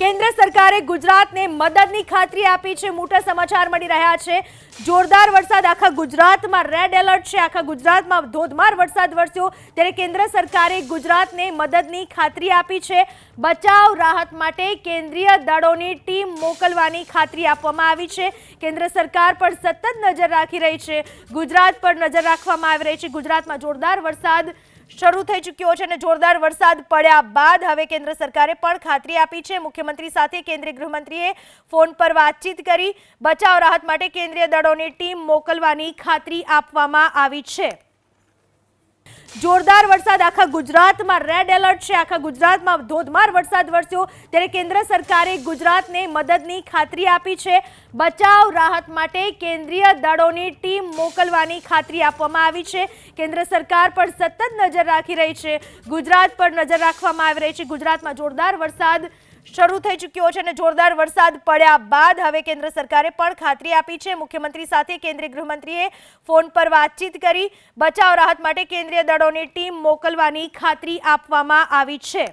કેન્દ્ર સરકારે ગુજરાતને મદદની ખાતરી આપી છે। મોટા સમાચાર મળી રહ્યા છે। જોરદાર વરસાદ આખા ગુજરાતમાં રેડ એલર્ટ છે। આખા ગુજરાતમાં ધોધમાર વરસાદ વરસ્યો ત્યારે કેન્દ્ર સરકારે ગુજરાતને મદદની ખાતરી આપી છે। બચાવ રાહત માટે કેન્દ્રીય દળોની ટીમ મોકલવાની ખાતરી આપવામાં આવી છે। કેન્દ્ર સરકાર પર સતત નજર રાખી રહી છે। ગુજરાત પર નજર રાખવામાં આવી રહી છે। ગુજરાતમાં જોરદાર વરસાદ શરૂ થઈ ચૂક્યો છે અને જોરદાર વરસાદ પડ્યા બાદ હવે કેન્દ્ર સરકારે પણ ખાતરી આપી છે। મુખ્યમંત્રી સાથે કેન્દ્રીય ગૃહમંત્રીએ ફોન પર વાતચીત કરી બચાવ રાહત માટે કેન્દ્રીય દળોની ટીમ મોકલવાની ખાતરી આપવામાં આવી છે। જોરદાર વરસાદ આખા ગુજરાતમાં રેડ એલર્ટ છે। આખા ગુજરાતમાં ધોધમાર વરસાદ વરસ્યો ત્યારે કેન્દ્ર સરકારે ગુજરાતને મદદની ખાતરી આપી છે। બચાવ રાહત માટે કેન્દ્રીય દળોની ટીમ મોકલવાની ખાતરી આપવામાં આવી છે। કેન્દ્ર સરકાર પર સતત નજર રાખી રહી છે। ગુજરાત પર નજર રાખવામાં આવી રહી છે। ગુજરાતમાં જોરદાર વરસાદ શરૂ થઈ ચૂક્યો છે અને જોરદાર વરસાદ પડ્યા બાદ હવે કેન્દ્ર સરકારે પણ ખાતરી આપી છે। મુખ્યમંત્રી સાથે કેન્દ્રીય ગૃહમંત્રીએ ફોન પર વાતચીત કરી બચાવ રાહત માટે કેન્દ્રીય દળોની ટીમ મોકલવાની ખાતરી આપવામાં આવી છે।